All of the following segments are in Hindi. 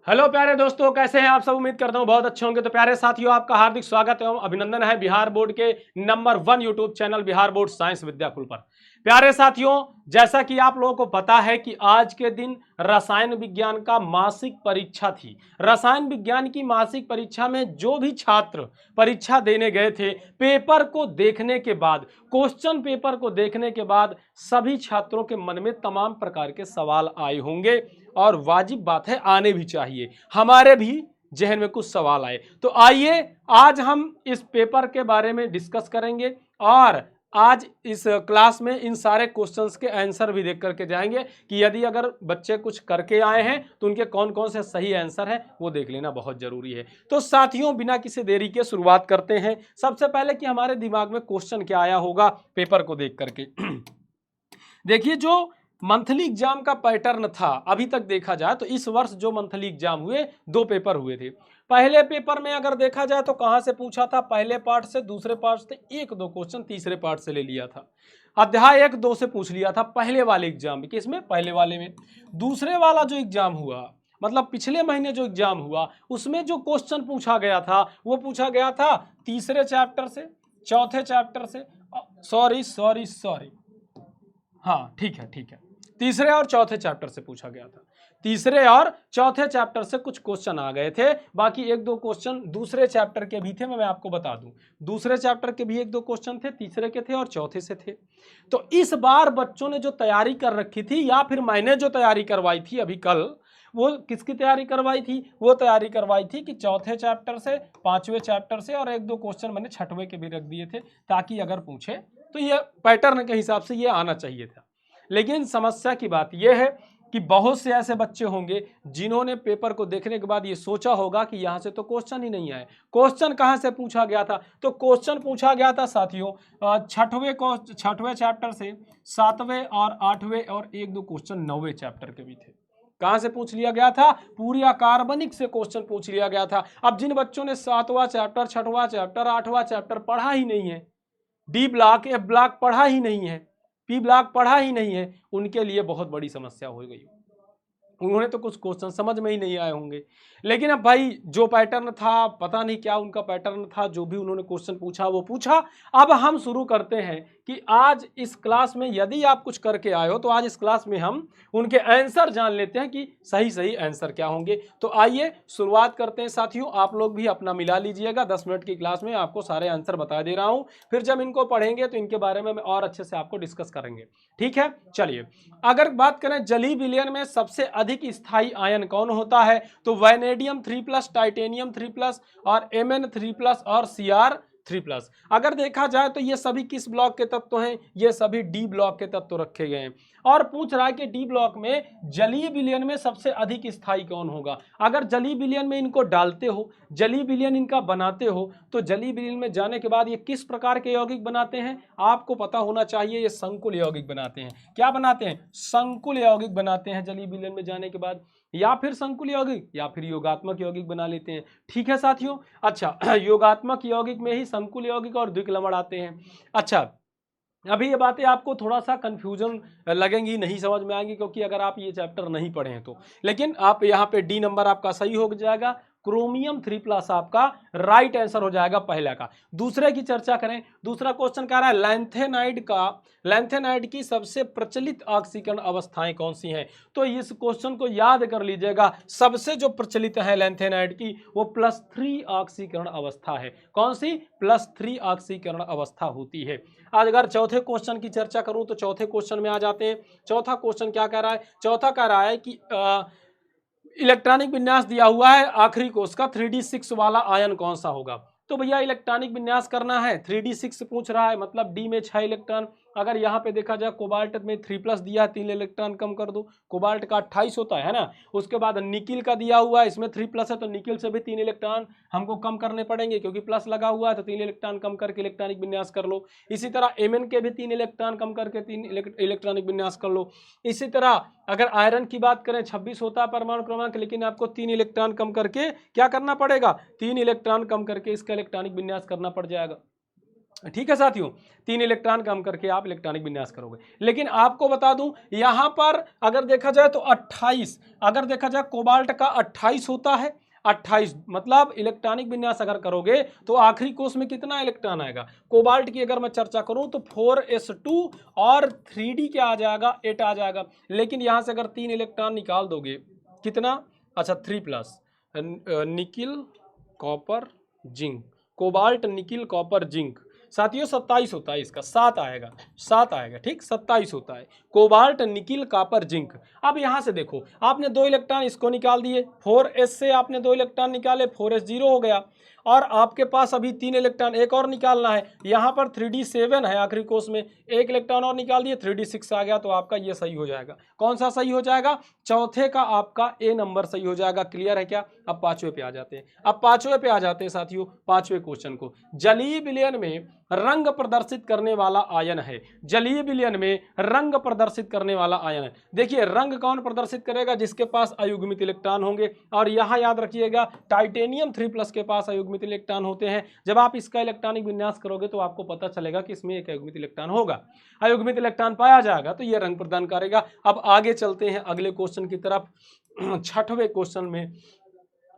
हेलो प्यारे दोस्तों, कैसे हैं आप सब। उम्मीद करता हूं बहुत अच्छे होंगे। तो प्यारे साथियों, आपका हार्दिक स्वागत एवं अभिनंदन है बिहार बोर्ड के number 1 YouTube channel Bihar board science Vidyakul पर। प्यारे साथियों, जैसा कि आप लोगों को पता है कि आज के दिन रसायन विज्ञान का मासिक परीक्षा थी। रसायन विज्ञान की मासिक परीक्षा में जो भी छात्र परीक्षा देने गए थे, पेपर को देखने के बाद, क्वेश्चन पेपर को देखने के बाद सभी छात्रों के मन में तमाम प्रकार के सवाल आए होंगे और वाजिब बात है, आने भी चाहिए। हमारे भी जहन में कुछ सवाल आए, तो आइए आज हम इस पेपर के बारे में डिस्कस करेंगे और आज इस क्लास में इन सारे क्वेश्चंस के आंसर भी देख करके जाएंगे कि यदि अगर बच्चे कुछ करके आए हैं तो उनके कौन कौन से सही आंसर है वो देख लेना बहुत जरूरी है। तो साथियों, बिना किसी देरी के शुरुआत करते हैं। सबसे पहले कि हमारे दिमाग में क्वेश्चन क्या आया होगा पेपर को देख करके। देखिए, जो मंथली एग्जाम का पैटर्न था अभी तक देखा जाए तो इस वर्ष जो मंथली एग्जाम हुए, 2 पेपर हुए थे। पहले पेपर में अगर देखा जाए तो कहां से पूछा था, पहले पार्ट से, दूसरे पार्ट से 1-2 क्वेश्चन तीसरे पार्ट से ले लिया था। अध्याय 1-2 से पूछ लिया था पहले वाले एग्जाम में। किसमें? पहले वाले में। दूसरे वाला जो एग्जाम हुआ, मतलब पिछले महीने जो एग्जाम हुआ, उसमें जो क्वेश्चन पूछा गया था वो पूछा गया था तीसरे चैप्टर से, चौथे चैप्टर से, सॉरी, हाँ ठीक है, तीसरे और चौथे चैप्टर से पूछा गया था। तीसरे और चौथे चैप्टर से कुछ क्वेश्चन आ गए थे, बाकी 1-2 क्वेश्चन दूसरे चैप्टर के भी थे। मैं आपको बता दूं, दूसरे चैप्टर के भी 1-2 क्वेश्चन थे, तीसरे के थे और चौथे से थे। तो इस बार बच्चों ने जो तैयारी कर रखी थी, या फिर मैंने जो तैयारी करवाई थी अभी कल, वो किसकी तैयारी करवाई थी? वो तैयारी करवाई थी कि चौथे चैप्टर से, पांचवें चैप्टर से, और 1-2 क्वेश्चन मैंने छठवें के भी रख दिए थे, ताकि अगर पूछे तो ये पैटर्न के हिसाब से ये आना चाहिए था। लेकिन समस्या की बात यह है कि बहुत से ऐसे बच्चे होंगे जिन्होंने पेपर को देखने के बाद ये सोचा होगा कि यहां से तो क्वेश्चन ही नहीं आए। क्वेश्चन कहां से पूछा गया था? तो क्वेश्चन पूछा गया था साथियों छठवें चैप्टर से, 7वें और 8वें, और 1-2 क्वेश्चन 9वें चैप्टर के भी थे। कहां से पूछ लिया गया था? पूरी कार्बनिक से क्वेश्चन पूछ लिया गया था। अब जिन बच्चों ने 7वां चैप्टर, 6वां चैप्टर, 8वां चैप्टर पढ़ा ही नहीं है, डी ब्लॉक, एफ ब्लॉक पढ़ा ही नहीं है, पी ब्लॉक पढ़ा ही नहीं है, उनके लिए बहुत बड़ी समस्या हो गई। उन्होंने तो कुछ क्वेश्चन समझ में ही नहीं आए होंगे। लेकिन अब भाई, जो पैटर्न था, पता नहीं क्या उनका पैटर्न था, जो भी उन्होंने क्वेश्चन पूछा वो पूछा। अब हम शुरू करते हैं कि आज इस क्लास में यदि आप कुछ करके आए हो तो आज इस क्लास में हम उनके आंसर जान लेते हैं कि सही सही आंसर क्या होंगे। तो आइए शुरुआत करते हैं साथियों। आप लोग भी अपना मिला लीजिएगा, 10 मिनट की क्लास में आपको सारे आंसर बता दे रहा हूं। फिर जब इनको पढ़ेंगे तो इनके बारे में और अच्छे से आपको डिस्कस करेंगे। ठीक है, चलिए। अगर बात करें जलीय विलयन में सबसे अधिक स्थायी आयन कौन होता है, तो वैनेडियम 3+, टाइटेनियम 3+, और Mn3+ और Cr3+। अगर देखा जाए तो ये सभी किस ब्लॉक के तत्व हैं? ये सभी डी ब्लॉक के तत्व रखे गए हैं। और पूछ रहा है कि डी ब्लॉक में जलीय विलयन में सबसे अधिक स्थायी कौन होगा। अगर जलीय विलयन में इनको डालते हो, जलीय विलयन इनका बनाते हो, तो जलीय विलयन में जाने के बाद ये किस प्रकार के यौगिक बनाते हैं आपको पता होना चाहिए। ये संकुल यौगिक बनाते हैं। क्या बनाते हैं? संकुल यौगिक बनाते हैं जलीय विलयन में जाने के बाद, या फिर संकुल यौगिक या फिर योगात्मक यौगिक बना लेते हैं। ठीक है साथियों। अच्छा, योगात्मक यौगिक में ही संकुल यौगिक और द्विक्लमण आते हैं। अच्छा, अभी ये बातें आपको थोड़ा सा कंफ्यूजन लगेंगी, नहीं समझ में आएंगी, क्योंकि अगर आप ये चैप्टर नहीं पढ़े हैं तो। लेकिन आप यहाँ पे डी नंबर आपका सही हो जाएगा, क्रोमियम 3+ आपका राइट आंसर हो जाएगा पहला का। दूसरे की चर्चा करें, दूसरा क्वेश्चन कह रहा है लैंथेनाइड की सबसे प्रचलित ऑक्सीकरण अवस्थाएं कौन सी हैं। तो इस क्वेश्चन को याद कर लीजिएगा, सबसे जो प्रचलित है लैंथेनाइड की वो +3 ऑक्सीकरण अवस्था है। कौन सी? +3 ऑक्सीकरण अवस्था होती है। आज अगर चौथे क्वेश्चन की चर्चा करूं तो चौथे क्वेश्चन में आ जाते हैं। चौथा क्वेश्चन क्या कह रहा है? चौथा कह रहा है कि इलेक्ट्रॉनिक विन्यास दिया हुआ है आखिरी कोर्स का, 3d6 वाला आयन कौन सा होगा। तो भैया इलेक्ट्रॉनिक विन्यास करना है, 3d6 पूछ रहा है, मतलब डी में 6 इलेक्ट्रॉन। अगर यहाँ पे देखा जाए कोबाल्ट में 3+ दिया, 3 इलेक्ट्रॉन कम कर दो, कोबाल्ट का 28 होता है ना। उसके बाद निकिल का दिया हुआ है, इसमें 3+ है तो निकिल से भी 3 इलेक्ट्रॉन हमको कम करने पड़ेंगे, क्योंकि प्लस लगा हुआ है, तो 3 इलेक्ट्रॉन कम करके इलेक्ट्रॉनिक विन्यास कर लो। इसी तरह Mn के भी 3 इलेक्ट्रॉन कम करके 3 इलेक्ट्रॉनिक विन्यास कर लो। इसी तरह अगर आयरन की बात करें, 26 होता है परमाणु क्रमांक, लेकिन आपको 3 इलेक्ट्रॉन कम करके क्या करना पड़ेगा? 3 इलेक्ट्रॉन कम करके इसका इलेक्ट्रॉनिक विन्यास करना पड़ जाएगा। ठीक है साथियों, 3 इलेक्ट्रॉन कम करके आप इलेक्ट्रॉनिक विन्यास करोगे। लेकिन आपको बता दूं यहां पर अगर देखा जाए तो 28, अगर देखा जाए कोबाल्ट का 28 होता है, 28 मतलब इलेक्ट्रॉनिक विन्यास अगर करोगे तो आखिरी कोष में कितना इलेक्ट्रॉन आएगा। कोबाल्ट की अगर मैं चर्चा करूं तो 4s2 और 3d क्या आ जाएगा, 8 आ जाएगा। लेकिन यहां से अगर 3 इलेक्ट्रॉन निकाल दोगे कितना, अच्छा 3+ nickel copper zinc, cobalt nickel copper zinc साथियों 27 होता है, इसका 7 आएगा, 7 आएगा, ठीक 27 होता है कोबाल्ट निकिल कॉपर जिंक। अब यहां से देखो आपने 2 इलेक्ट्रॉन इसको निकाल दिए, 4s से आपने 2 इलेक्ट्रॉन निकाले, 4s 0 हो गया और आपके पास अभी 3 इलेक्ट्रॉन एक और निकालना है। यहाँ पर 3d7 है आखिरी कोष में, 1 इलेक्ट्रॉन और निकाल दिए, 3d6 आ गया, तो आपका ये सही हो जाएगा। कौन सा सही हो जाएगा, चौथे का आपका ए नंबर सही हो जाएगा। क्लियर है क्या। अब पांचवें पे आ जाते हैं, अब पांचवें पे आ जाते हैं साथियों, पांचवें क्वेश्चन को। जलीय विलयन में रंग प्रदर्शित करने वाला आयन है, जलीय विलयन में रंग प्रदर्शित करने वाला आयन है। देखिए रंग कौन प्रदर्शित करेगा, जिसके पास अयुग्मित इलेक्ट्रॉन होंगे, और यहां याद रखिएगा टाइटेनियम 3+ के पास अयुग्मित इलेक्ट्रॉन होते हैं। जब आप इसका इलेक्ट्रॉनिक विन्यास करोगे तो आपको पता चलेगा कि इसमें एक अयुग्मित इलेक्ट्रॉन होगा, अयुग्मित इलेक्ट्रॉन पाया जाएगा तो यह रंग प्रदान करेगा। अब आगे चलते हैं अगले क्वेश्चन की तरफ। छठवें क्वेश्चन में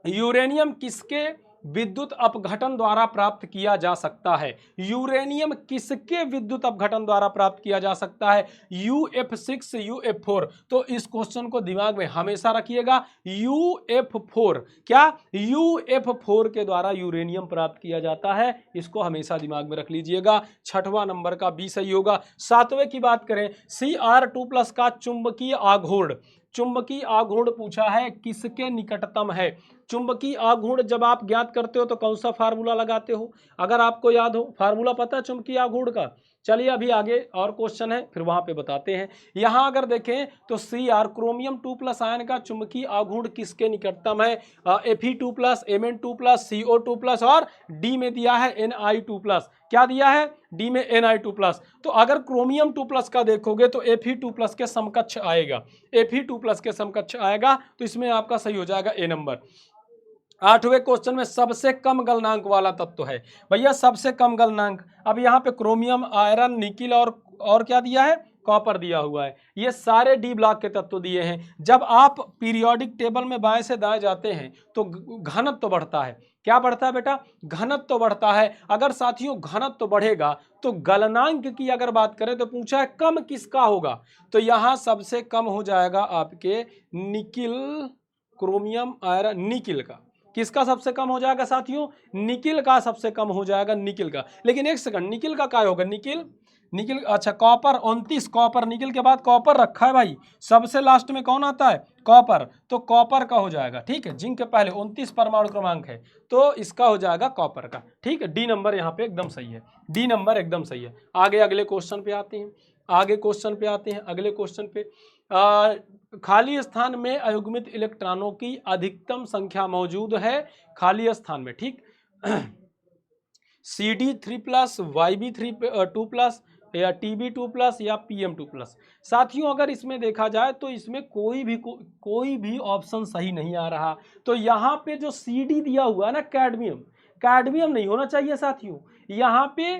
यूरेनियम किसके विद्युत अपघटन द्वारा प्राप्त किया जा सकता है, यूरेनियम किसके विद्युत अपघटन द्वारा प्राप्त किया जा सकता है, UF6 UF4। तो इस क्वेश्चन को दिमाग में हमेशा रखिएगा, UF4 क्या, UF4 के द्वारा यूरेनियम प्राप्त किया जाता है, इसको हमेशा दिमाग में रख लीजिएगा। छठवां नंबर का बी सही होगा। सातवें की बात करें, Cr2+ का चुंबकीय आघूर्ण, चुंबकीय आघूर्ण पूछा है किसके निकटतम है। चुंबकीय आघूर्ण जब आप ज्ञात करते हो तो कौन सा फार्मूला लगाते हो, अगर आपको याद हो फार्मूला पता है चुंबकीय आघूर्ण का। चलिए अभी आगे और क्वेश्चन है फिर वहां पे बताते हैं। यहां अगर देखें तो Cr क्रोमियम 2+ आयन का चुंबकीय आघूर्ण किसके निकटतम है, Fe2+, Mn2+, CO2+ और डी में दिया है Ni2+। क्या दिया है, डी में Ni2+। तो अगर क्रोमियम 2+ का देखोगे तो Fe2+ के समकक्ष आएगा, Fe2+ के समकक्ष आएगा, तो इसमें आपका सही हो जाएगा ए नंबर। आठवें क्वेश्चन में सबसे कम गलनांक वाला तत्व है भैया, सबसे कम गलनांक। अब यहाँ पे क्रोमियम, आयरन, निकिल और क्या दिया है, कॉपर दिया हुआ है। ये सारे डी ब्लॉक के तत्व दिए हैं। जब आप पीरियोडिक टेबल में बाएं से दाएं जाते हैं तो घनत्व तो बढ़ता है। क्या बढ़ता है बेटा, घनत्व तो बढ़ता है। अगर साथियों घनत्व तो बढ़ेगा तो गलनांक की अगर बात करें तो पूछा है कम किसका होगा, तो यहां सबसे कम हो जाएगा आपके निकिल, क्रोमियम, आयरन, निकिल का। किसका सबसे कम हो जाएगा साथियों, निकिल का सबसे कम हो जाएगा, निकिल का। लेकिन एक सेकंड, निकिल का क्या होगा, निकिल, निकिल अच्छा कॉपर 29, कॉपर, निकिल के बाद कॉपर रखा है भाई, सबसे लास्ट में कौन आता है, कॉपर, तो कॉपर का हो जाएगा। ठीक है, जिंक के पहले 29 परमाणु क्रमांक है तो इसका हो जाएगा कॉपर का। ठीक है, डी नंबर यहाँ पे एकदम सही है, डी नंबर एकदम सही है। आगे अगले क्वेश्चन पे आते हैं, आगे क्वेश्चन पे आते हैं, अगले क्वेश्चन पे खाली स्थान में अयुग्मित इलेक्ट्रॉनों की अधिकतम संख्या मौजूद है खाली स्थान में। ठीक CD3+, YB2+, या TB2+ या PM2+। साथियों अगर इसमें देखा जाए तो इसमें कोई भी ऑप्शन सही नहीं आ रहा। तो यहाँ पे जो CD दिया हुआ है ना, कैडमियम, कैडमियम नहीं होना चाहिए साथियों, यहाँ पे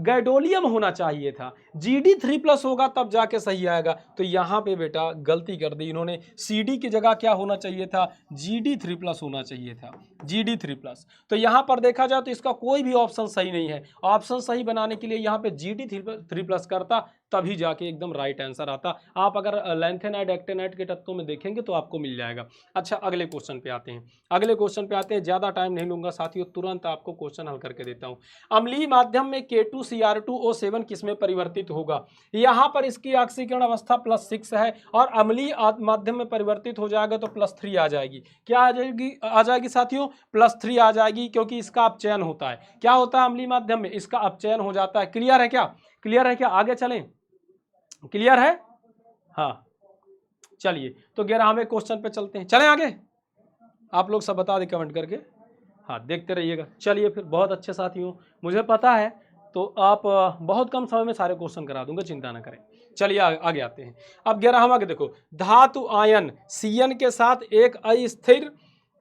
गैडोलियम होना चाहिए था। GD3+ होगा तब जाके सही आएगा। तो यहाँ पे बेटा गलती कर दी इन्होंने, CD की जगह क्या होना चाहिए था, GD3+ होना चाहिए था, GD3+। तो यहाँ पर देखा जाए तो इसका कोई भी ऑप्शन सही नहीं है। ऑप्शन सही बनाने के लिए यहाँ पे GD3+ करता तभी जाके एकदम राइट आंसर आता। आप अगर लैंथेनाइड, एक्टेनाइड के तत्वों में देखेंगे तो आपको मिल जाएगा। अच्छा अगले क्वेश्चन पे आते हैं, अगले क्वेश्चन पे आते हैं। ज्यादा टाइम नहीं लूंगा साथियों, तुरंत आपको क्वेश्चन हल करके देता हूं। अम्लीय माध्यम में K2Cr2O7 किसमें परिवर्तित होगा। यहाँ पर इसकी ऑक्सीकरण अवस्था +6 है और अम्लीय माध्यम में परिवर्तित हो जाएगा तो +3 आ जाएगी। क्या आ जाएगी, आ जाएगी साथियों, +3 आ जाएगी, क्योंकि इसका अपचयन होता है। क्या होता है अम्लीय माध्यम में, इसका अपचयन हो जाता है। क्लियर है क्या, क्लियर है क्या, आगे चलें, क्लियर है, हाँ चलिए तो 11वें क्वेश्चन पे चलते हैं। चलें आगे, आप लोग सब बता दें कमेंट करके, हाँ देखते रहिएगा। चलिए फिर, बहुत अच्छे साथियों, मुझे पता है तो आप बहुत कम समय में सारे क्वेश्चन करा दूंगा, चिंता ना करें। चलिए आगे आते हैं। अब 11वां के देखो, धातु आयन Cn के साथ एक अस्थिर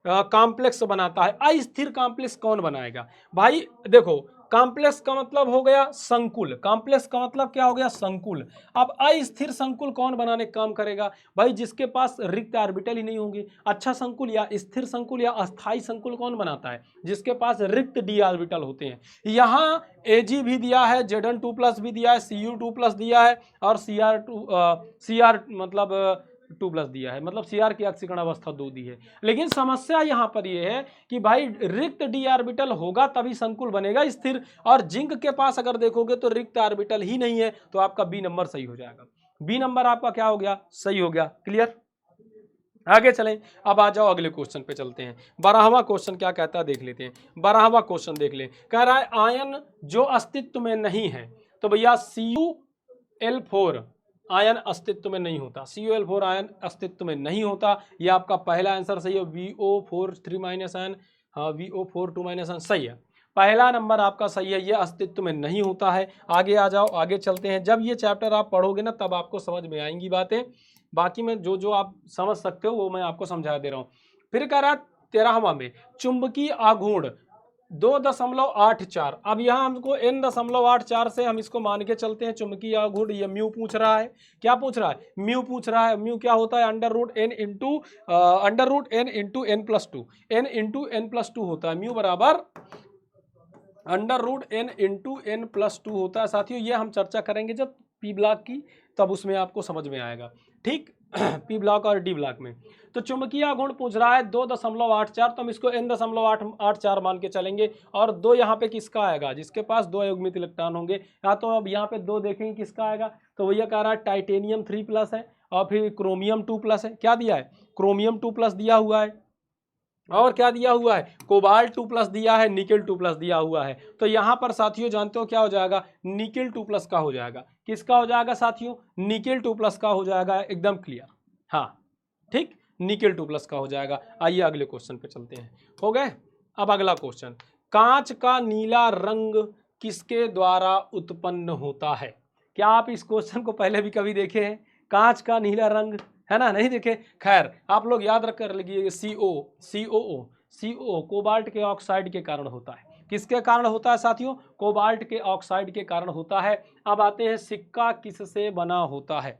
कॉम्प्लेक्स बनाता है। अस्थिर कॉम्प्लेक्स कौन बनाएगा भाई, देखो कॉम्प्लेक्स का मतलब हो गया संकुल, कॉम्प्लेक्स का मतलब क्या हो गया संकुल। अब अस्थिर संकुल कौन बनाने का काम करेगा भाई, जिसके पास रिक्त ऑर्बिटल ही नहीं होंगे। अच्छा संकुल या स्थिर संकुल या अस्थाई संकुल कौन बनाता है, जिसके पास रिक्त डी ऑर्बिटल होते हैं। यहाँ Ag भी दिया है, Zn2+ भी दिया है, Cu2+ दिया है और Cr मतलब 2+ दिया है, मतलब Cr की अक्षीकरण अवस्था 2 दी है। लेकिन समस्या यहाँ पर यह है कि भाई रिक्त डी ऑर्बिटल होगा तभी संकुल बनेगा स्थिर, और जिंक के पास अगर देखोगे तो रिक्त ऑर्बिटल ही नहीं है, तो आपका बी नंबर सही हो जाएगा। बी नंबर आपका क्या हो गया, सही हो गया। क्लियर, आगे चलें। अब आ जाओ अगले क्वेश्चन पे चलते हैं। 12वां क्वेश्चन क्या कहता है देख लेते हैं। 12वां क्वेश्चन देख ले, कह रहा है आयन जो अस्तित्व में नहीं है, तो भैया CuL4 आयन अस्तित्व में नहीं होता, CuL4 आयन अस्तित्व में नहीं होता। ये आपका पहला आंसर सही है, VO4 3- हाँ VO4 2- सही है, पहला नंबर आपका सही है, ये अस्तित्व में नहीं होता है। आगे आ जाओ, आगे चलते हैं। जब ये चैप्टर आप पढ़ोगे ना तब आपको समझ में आएंगी बातें, बाकी में जो जो आप समझ सकते हो वो मैं आपको समझा दे रहा हूं। फिर कह रहा 13वां में चुंबकीय आघूर्ण 2.84। अब यहाँ हमको n.84 से हम इसको मान के चलते हैं चुंबकीय आघूर्ण। ये म्यू पूछ रहा है, क्या पूछ रहा है, म्यू पूछ रहा है। म्यू क्या होता है, √n into n+2, n into n+2 होता है। म्यू बराबर √n इंटू n+2 होता है साथियों। ये हम चर्चा करेंगे जब पी ब्लॉक की, तब उसमें आपको समझ में आएगा, ठीक। पी ब्लॉक और डी ब्लॉक में। तो चुंबकीय आघूर्ण पूछ रहा है 2.84, तो हम इसको n.84 मान के चलेंगे। और 2 यहाँ पे किसका आएगा, जिसके पास 2 अयुग्मित इलेक्ट्रॉन होंगे। या तो अब यहाँ पे 2 देखेंगे किसका आएगा, तो भैया कह रहा है टाइटेनियम 3+ है और फिर क्रोमियम 2+ है। क्या दिया है, क्रोमियम 2+ दिया हुआ है, और क्या दिया हुआ है, कोबाल्ट 2+ दिया है, निकेल 2+ दिया हुआ है। तो यहां पर साथियों जानते हो क्या हो जाएगा, निकेल 2+ का हो जाएगा। किसका हो जाएगा साथियों, निकेल 2+ का हो जाएगा, एकदम क्लियर। हाँ ठीक, निकेल 2+ का हो जाएगा। आइए अगले क्वेश्चन पे चलते हैं, हो गए। अब अगला क्वेश्चन, कांच का नीला रंग किसके द्वारा उत्पन्न होता है। क्या आप इस क्वेश्चन को पहले भी कभी देखे हैं, कांच का नीला रंग, है ना, नहीं देखे। खैर आप लोग याद रख कर लीजिए, CO कोबाल्ट के ऑक्साइड के कारण होता है। किसके कारण होता है साथियों, कोबाल्ट के ऑक्साइड के कारण होता है। अब आते हैं सिक्का किससे बना होता है,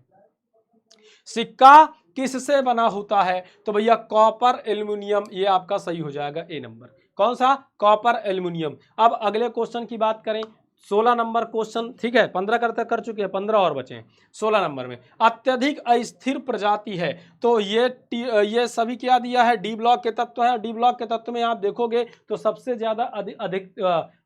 सिक्का किससे बना होता है, तो भैया कॉपर एल्युमिनियम, ये आपका सही हो जाएगा ए नंबर। कौन सा, कॉपर एल्युमिनियम। अब अगले क्वेश्चन की बात करें, 16 नंबर क्वेश्चन, ठीक है, 15 कर चुके हैं, 15 और बचे हैं। 16 नंबर में अत्यधिक अस्थिर प्रजाति है, तो ये सभी क्या दिया है, डी ब्लॉक के तत्व है। डी ब्लॉक के तत्व में आप देखोगे तो सबसे ज्यादा अधिक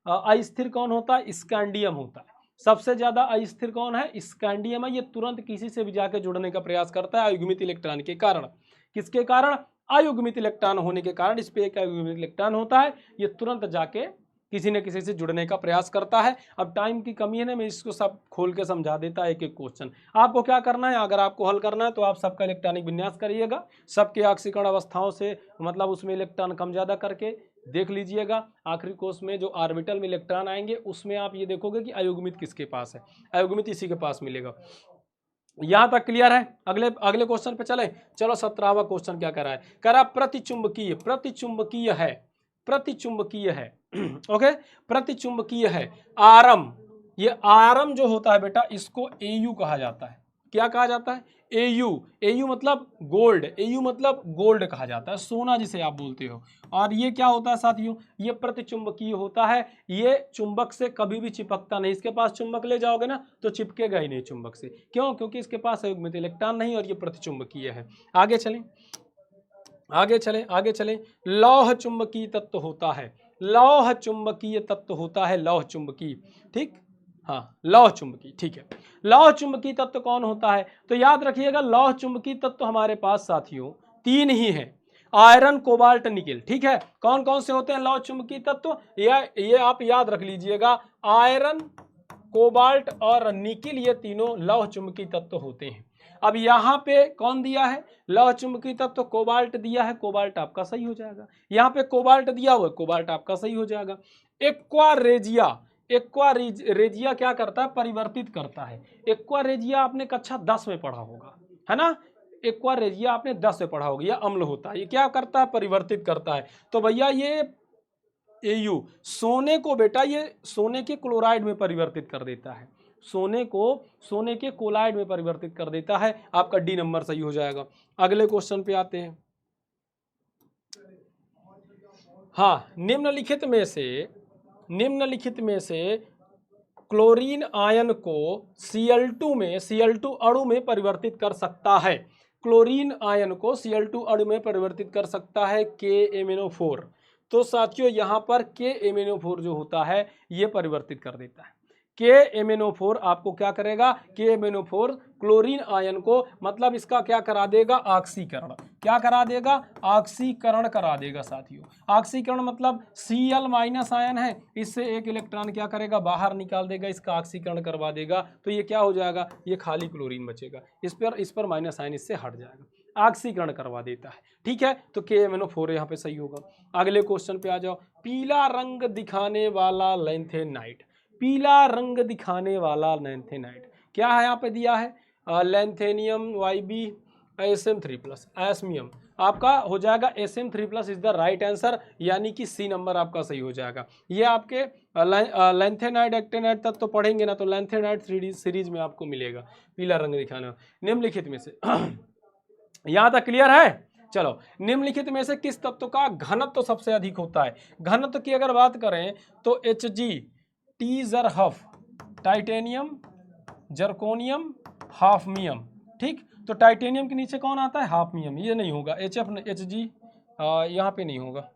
अस्थिर कौन होता है, स्कैंडियम होता है। सबसे ज्यादा अस्थिर कौन है, स्कैंडियम है। ये तुरंत किसी से भी जाके जुड़ने का प्रयास करता है अयुग्मित इलेक्ट्रॉन के कारण। किसके कारण, अयुग्मित इलेक्ट्रॉन होने के कारण, इस पे एक अयुग्मित इलेक्ट्रॉन होता है, ये तुरंत जाके किसी न किसी से जुड़ने का प्रयास करता है। अब टाइम की कमी है ना, मैं इसको सब खोल के समझा देता है एक एक क्वेश्चन। आपको क्या करना है, अगर आपको हल करना है तो आप सबका इलेक्ट्रॉनिक विन्यास करिएगा, सबके ऑक्सीकरण अवस्थाओं से मतलब उसमें इलेक्ट्रॉन कम ज्यादा करके देख लीजिएगा। आखिरी कोर्स में जो ऑर्बिटल में इलेक्ट्रॉन आएंगे उसमें आप ये देखोगे कि अयुग्मित किसके पास है, अयुग्मित इसी के पास मिलेगा। यहां तक क्लियर है। अगले क्वेश्चन पे चले, चलो 17वां क्वेश्चन क्या कर रहा है, कह रहा प्रतिचुंबकीय, प्रतिचुंबकीय है, प्रतिचुंबकीय है ओके, प्रतिचुंबकीय है आरम। ये आरम जो होता है बेटा, इसको एयू कहा जाता है। क्या कहा जाता है, एयू। एयू मतलब गोल्ड, एयू मतलब गोल्ड कहा जाता है, सोना जिसे आप बोलते हो। और ये क्या होता है साथियों, ये प्रतिचुंबकीय होता है। ये चुंबक से कभी भी चिपकता नहीं, इसके पास चुंबक ले जाओगे ना तो चिपकेगा ही नहीं चुंबक से। क्यों, क्योंकि इसके पास अयुग्मित इलेक्ट्रॉन नहीं, और ये प्रतिचुंबकीय है। आगे चलें, आगे चलें, आगे चलें। लौह चुंबकीय तत्व होता है, लौह चुंबकीय तत्व होता है, लौह चुंबकीय, ठीक, हाँ लौह चुंबकीय, ठीक है। लौह चुंबकीय तत्व कौन होता है, तो याद रखिएगा लौह चुंबकीय तत्व हमारे पास साथियों 3 ही हैं, आयरन कोबाल्ट निकेल, ठीक है। कौन कौन से होते हैं लौह चुंबकीय तत्व, ये आप याद रख लीजिएगा, आयरन कोबाल्ट और निकेल, ये तीनों लौह चुंबकीय तत्व होते हैं। अब यहाँ पे कौन दिया है, लौह चुंबकीय तत्व कोबाल्ट दिया है, कोबाल्ट आपका सही हो जाएगा। यहाँ पे कोबाल्ट दिया हुआ है, कोबाल्ट आपका सही हो जाएगा। एक्वा रेजिया, एक्वा रेजिया क्या करता है, परिवर्तित करता है। एक्वा रेजिया आपने कक्षा 10 में पढ़ा होगा, है ना, एक्वा रेजिया आपने 10 में पढ़ा होगा। यह अम्ल होता है, ये क्या करता है, परिवर्तित करता है। तो भैया ये Au सोने को बेटा ये सोने के क्लोराइड में परिवर्तित कर देता है, सोने को सोने के क्लोराइड में परिवर्तित कर देता है। आपका डी नंबर सही हो जाएगा। अगले क्वेश्चन पे आते हैं। हाँ, निम्नलिखित में से क्लोरीन आयन को Cl2 अणु में परिवर्तित कर सकता है। क्लोरीन आयन को Cl2 अणु में परिवर्तित कर सकता है KMnO4। तो साथियों यहां पर KMnO4 जो होता है ये परिवर्तित कर देता है। KMnO4 आपको क्या करेगा, KMnO4 क्लोरीन आयन को मतलब इसका क्या करा देगा, ऑक्सीकरण। क्या करा देगा, ऑक्सीकरण करा देगा साथियों। ऑक्सीकरण मतलब Cl माइनस आयन है, इससे एक इलेक्ट्रॉन क्या करेगा, बाहर निकाल देगा, इसका ऑक्सीकरण करवा देगा। तो ये क्या हो जाएगा, ये खाली क्लोरीन बचेगा, इस पर माइनस आयन इससे हट जाएगा, ऑक्सीकरण करवा देता है। ठीक है, तो KMnO4 यहाँ पे सही होगा। अगले क्वेश्चन पे आ जाओ। पीला रंग दिखाने वाला लैंथेनाइट, पीला रंग दिखाने वाला लैंथेनाइट क्या है, यहाँ पे दिया है लैंथेनियम YB Sm3+, एस्मियम आपका हो जाएगा Sm3+ is the right answer, यानी कि सी नंबर आपका सही हो जाएगा। ये आपके लैंथेनाइट एक्टेनाइट तक तो पढ़ेंगे ना, तो लैंथेनाइट सीरीज में आपको मिलेगा पीला रंग दिखाने वाला। निम्नलिखित में से यहाँ तक क्लियर है। चलो, निम्नलिखित में से किस तत्व का घनत्व तो सबसे अधिक होता है। घनत्व की अगर बात करें तो Hg टीजरहफ, टाइटेनियम, जर्कोनियम, हाफमियम। ठीक, तो टाइटेनियम के नीचे कौन आता है, हाफमियम, ये नहीं होगा, Hg यहाँ पे नहीं होगा,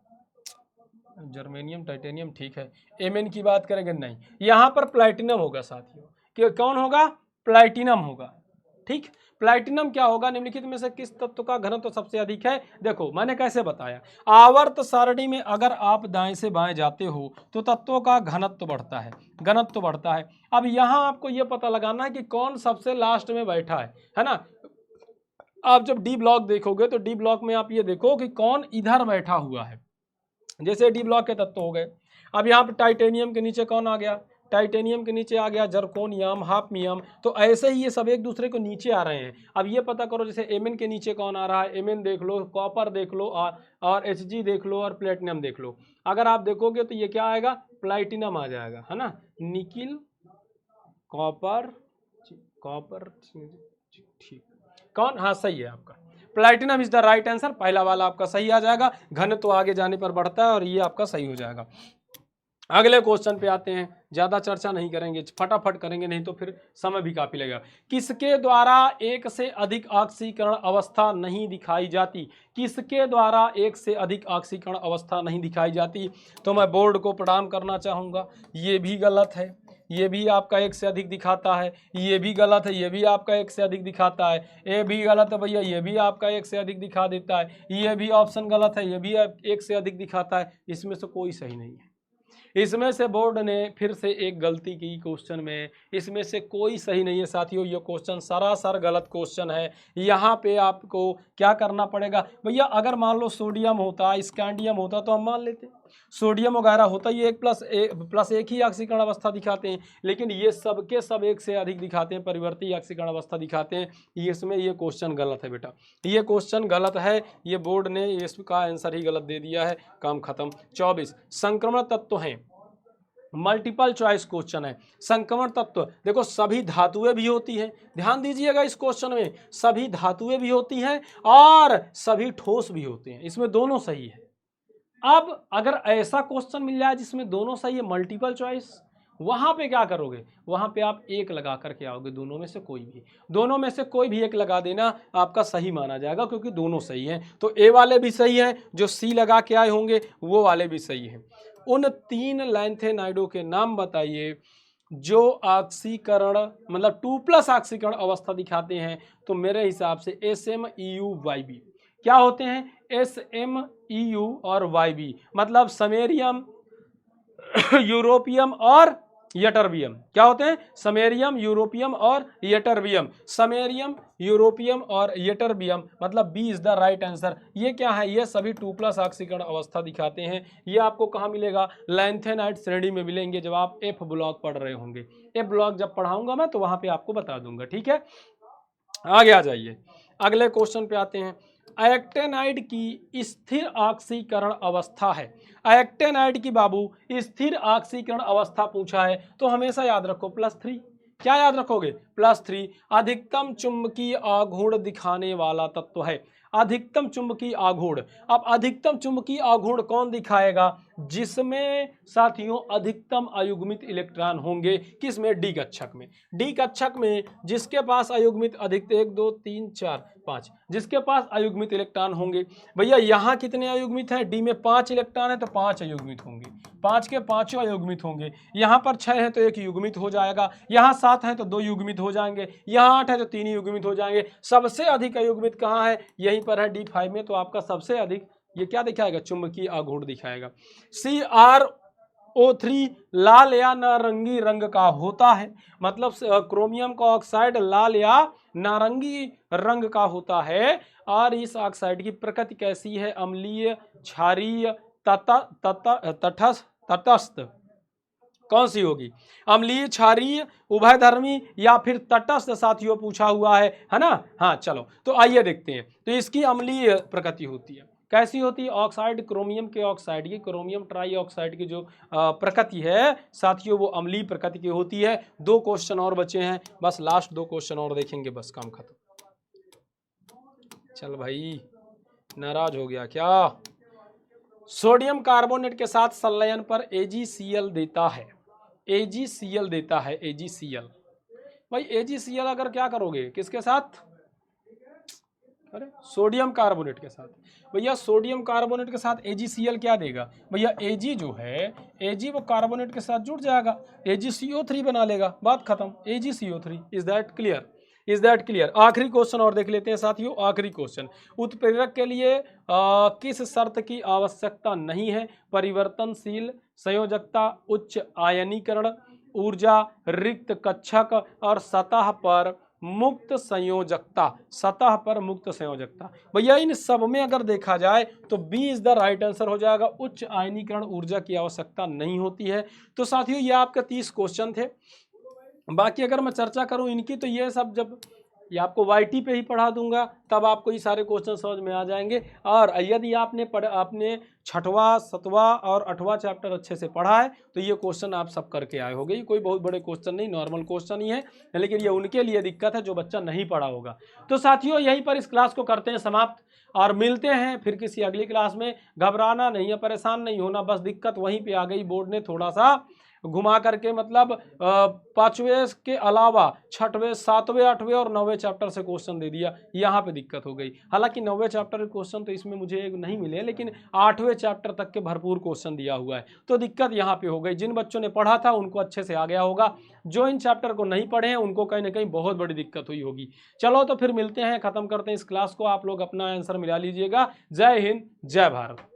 जर्मेनियम, टाइटेनियम। ठीक है, Mn की बात करेंगे नहीं, यहाँ पर प्लैटिनम होगा साथियों। कि कौन होगा, प्लैटिनम होगा। ठीक, प्लैटिनम क्या होगा, निम्नलिखित में से किस तत्व का घनत्व सबसे अधिक है। देखो मैंने कैसे बताया, आवर्त सारणी में अगर आप दाएं से बाएं जाते हो तो तत्वों का घनत्व बढ़ता है, घनत्व बढ़ता है। अब यहां आपको यह पता लगाना है कि कौन सबसे लास्ट में बैठा है ना। आप जब डी ब्लॉक देखोगे तो डी ब्लॉक में आप ये देखो कि कौन इधर बैठा हुआ है। जैसे डी ब्लॉक के तत्व हो गए, अब यहाँ पे टाइटेनियम के नीचे कौन आ गया, टाइटेनियम के नीचे आ गया जर्कोनियम, हाफमियम। तो ऐसे ही ये सब एक दूसरे को नीचे आ रहे हैं। अब ये पता करो जैसे Mn के नीचे कौन आ रहा है, Mn देख लो, कॉपर देख लो, और Hg देख लो, और प्लेटिनम देख लो। अगर आप देखोगे तो ये क्या आएगा, प्लैटिनम आ जाएगा, है ना। निकिल, कॉपर, कॉपर, ठीक, कौन, हाँ सही है आपका, platinum is the right answer. पहला वाला आपका सही आ जाएगा, घन तो आगे जाने पर बढ़ता है और ये आपका सही हो जाएगा। अगले क्वेश्चन पे आते हैं, ज्यादा चर्चा नहीं करेंगे, फटाफट करेंगे, नहीं तो फिर समय भी काफी लगेगा। किसके द्वारा एक से अधिक ऑक्सीकरण अवस्था नहीं दिखाई जाती, किसके द्वारा एक से अधिक ऑक्सीकरण अवस्था नहीं दिखाई जाती। तो मैं बोर्ड को प्रणाम करना चाहूंगा, ये भी गलत है, ये भी आपका एक से अधिक दिखाता है, ये भी गलत है, ये भी आपका एक से अधिक दिखाता है, ये भी गलत है भैया, ये भी आपका एक से अधिक दिखा देता है, ये भी ऑप्शन गलत है, ये भी एक से अधिक दिखाता है। इसमें से कोई सही नहीं है। इसमें से बोर्ड ने फिर से एक गलती की क्वेश्चन में, इसमें से कोई सही नहीं है साथियों। ये क्वेश्चन सरासर गलत क्वेश्चन है। यहाँ पे आपको क्या करना पड़ेगा भैया, अगर मान लो सोडियम होता, स्कैंडियम होता तो हम मान लेते, सोडियम वगैरह होता, ये एक प्लस एक ही ऑक्सीकरण अवस्था दिखाते हैं, लेकिन ये सबके सब एक से अधिक दिखाते हैं, परिवर्ती ऑक्सीकरण अवस्था दिखाते हैं। इसमें ये क्वेश्चन गलत है बेटा, ये क्वेश्चन गलत है, ये बोर्ड ने इसका आंसर ही गलत दे दिया है, काम खत्म। 24 संक्रमण तत्व हैं, मल्टीपल चॉइस क्वेश्चन है। संक्रमण तत्व देखो, सभी धातुएं भी होती हैं, ध्यान दीजिएगा इस क्वेश्चन में, सभी धातुएं भी होती हैं और सभी ठोस भी होते हैं, इसमें दोनों सही है। अब अगर ऐसा क्वेश्चन मिल जाए जिसमें दोनों सही है, मल्टीपल चॉइस, वहां पे क्या करोगे, वहां पे आप एक लगा करके आओगे, दोनों में से कोई भी, दोनों में से कोई भी एक लगा देना, आपका सही माना जाएगा, क्योंकि दोनों सही हैं। तो ए वाले भी सही हैं, जो सी लगा के आए होंगे वो वाले भी सही हैं। उन 3 लैंथेनाइडों के नाम बताइए जो ऑक्सीकरण मतलब 2+ ऑक्सीकरण अवस्था दिखाते हैं। तो मेरे हिसाब से SmEu/Yb क्या होते हैं, SmEu और YB मतलब समेरियम, यूरोपियम और यटरबियम। क्या होते हैं, समेरियम, यूरोपियम और यटरबियम, समेरियम, यूरोपियम और यटरबियम मतलब B is the right answer. ये क्या है, ये सभी 2+ ऑक्सीकरण अवस्था दिखाते हैं। ये आपको कहाँ मिलेगा, लैंथेनाइट श्रेणी में मिलेंगे, जब आप F ब्लॉक पढ़ रहे होंगे। F ब्लॉक जब पढ़ाऊंगा मैं तो वहां पे आपको बता दूंगा, ठीक है। आगे आ जाइए, अगले क्वेश्चन पे आते हैं। एक्टेनाइड की स्थिर ऑक्सीकरण अवस्था है। एक्टेनाइड की बाबू स्थिर ऑक्सीकरण अवस्था पूछा है तो हमेशा याद रखो +3। क्या याद रखोगे? +3 अधिकतम चुंबकीय आघूर्ण दिखाने वाला तत्व है। अधिकतम चुंबकीय आघूर्ण, अब अधिकतम चुंबकीय आघूर्ण कौन दिखाएगा? जिसमें साथियों अधिकतम अयुग्मित इलेक्ट्रॉन होंगे। किसमें? डी कक्षक में। डी कक्षक में जिसके पास अयुग्मित अधिक 1 2 3 4 5 जिसके पास अयुग्मित इलेक्ट्रॉन होंगे। भैया यहाँ कितने अयुग्मित हैं? डी में 5 इलेक्ट्रॉन है तो 5 अयुग्मित होंगे, 5 के 5 अयुग्मित होंगे। यहाँ पर 6 है तो 1 युग्मित हो जाएगा, यहाँ 7 है तो 2 युग्मित हो जाएंगे, यहाँ 8 है तो 3 युग्मित हो जाएंगे। सबसे अधिक अयुग्मित कहाँ है? यहीं पर है D5 में। तो आपका सबसे अधिक ये क्या दिखाएगा? चुंबकीय आघूर्ण दिखाएगा। CrO3 लाल या नारंगी रंग का होता है, मतलब क्रोमियम का ऑक्साइड लाल या नारंगी रंग का होता है। और इस ऑक्साइड की प्रकृति कैसी है? अम्लीय, क्षारीय, तटस्थ। कौन सी होगी? अम्लीय, क्षारीय, उभयधर्मी या फिर तटस्थ साथियों पूछा हुआ है ना? हाँ चलो तो आइए देखते हैं। तो इसकी अम्लीय प्रकृति होती है। कैसी होती है? ऑक्साइड क्रोमियम के ऑक्साइड की, क्रोमियम ट्राईऑक्साइड की जो प्रकृति है साथियों वो अम्लीय प्रकृति की होती है। 2 क्वेश्चन और बचे हैं, बस लास्ट 2 क्वेश्चन और देखेंगे, बस काम खत्म। चल भाई नाराज हो गया क्या? सोडियम कार्बोनेट के साथ संलयन पर AgCl देता है। AgCl देता है, AgCl। भाई AgCl अगर क्या करोगे? किसके साथ? अरे सोडियम कार्बोनेट के साथ। भैया सोडियम कार्बोनेट के साथ AgCl क्या देगा? भैया Ag जो है, Ag वो कार्बोनेट के साथ जुड़ जाएगा, AgCO3 बना लेगा, बात खत्म। AgCO3। Is that clear? Is that clear? आखिरी क्वेश्चन और देख लेते हैं साथियों। आखिरी क्वेश्चन, उत्प्रेरक के लिए किस शर्त की आवश्यकता नहीं है? परिवर्तनशील संयोजकता, उच्च आयनीकरण, ऊर्जा, रिक्त कक्षक और सतह पर मुक्त संयोजकता। सतह पर मुक्त संयोजकता। भैया इन सब में अगर देखा जाए तो B is the right answer हो जाएगा। उच्च आयनीकरण ऊर्जा की आवश्यकता नहीं होती है। तो साथियों ये आपके 30 क्वेश्चन थे। बाकी अगर मैं चर्चा करूं इनकी तो ये सब जब ये आपको YT पे ही पढ़ा दूंगा तब आपको ये सारे क्वेश्चन समझ में आ जाएंगे। और यदि आपने 6वां 7वां और 8वां चैप्टर अच्छे से पढ़ा है तो ये क्वेश्चन आप सब करके आए होंगे। ये कोई बहुत बड़े क्वेश्चन नहीं, नॉर्मल क्वेश्चन ही है, लेकिन ये उनके लिए दिक्कत है जो बच्चा नहीं पढ़ा होगा। तो साथियों यहीं पर इस क्लास को करते हैं समाप्त और मिलते हैं फिर किसी अगली क्लास में। घबराना नहीं है, परेशान नहीं होना, बस दिक्कत वहीं पे आ गई, बोर्ड ने थोड़ा सा घुमा करके मतलब 5वें के अलावा 6वें 7वें 8वें और 9वें चैप्टर से क्वेश्चन दे दिया, यहाँ पे दिक्कत हो गई। हालांकि 9वें चैप्टर के क्वेश्चन तो इसमें मुझे नहीं मिले, लेकिन 8वें चैप्टर तक के भरपूर क्वेश्चन दिया हुआ है, तो दिक्कत यहाँ पे हो गई। जिन बच्चों ने पढ़ा था उनको अच्छे से आ गया होगा, जो इन चैप्टर को नहीं पढ़े हैं उनको कहीं ना कहीं बहुत बड़ी दिक्कत हुई होगी। चलो तो फिर मिलते हैं, खत्म करते हैं इस क्लास को। आप लोग अपना आंसर मिला लीजिएगा। जय हिंद, जय भारत।